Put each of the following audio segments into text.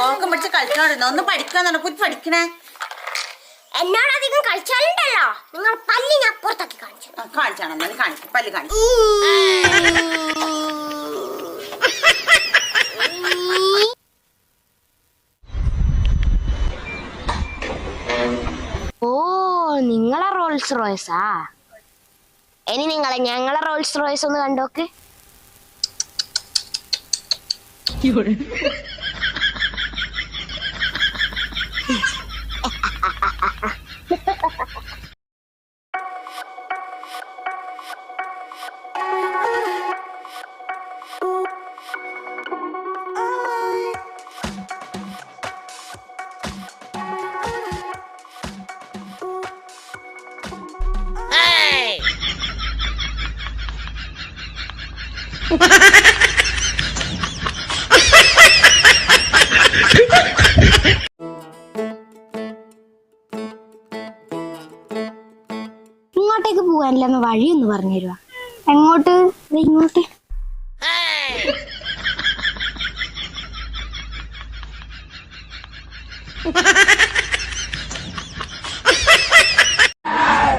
തോക്കം പിടിച്ച് കളിച്ചോണ്ടിരുന്നു. ഒന്ന് പഠിക്കാന്നാണ്. പോയി പഠിക്കണേ. എന്നോടധികം കളിച്ചാലുണ്ടല്ലോ നിങ്ങൾ പല്ലിന് അപ്പുറത്താക്കി കാണിച്ചു. കാണിച്ചാണോ? കാണിച്ചു. പല്ല് കാണിച്ചു. ഓ, നിങ്ങളെ റോൾസ് റോയ്സാ? ഇനി ഞങ്ങളെ റോൾസ് റോയ്സ് ഒന്ന് കണ്ടോക്ക്. ഇങ്ങോട്ടേക്ക് പോവാനില്ലെന്ന് വഴിയൊന്ന് പറഞ്ഞു തരുവാ. എങ്ങോട്ട്? ഇങ്ങോട്ട്.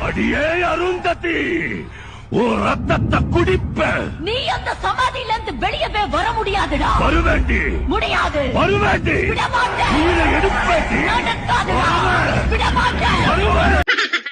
அடியே அருந்ததி, உன் ரத்தத்தை குடிப்ப. நீ அந்த சமாதியிலிருந்து வெளியவே வர முடியாதுடா. வருவேண்டி. முடியாது. வருவேண்டி. விட மாட்டேன். நீரை எடுப்பேண்டி. நடக்காதுடா. விட மாட்டேன். வருவேன்.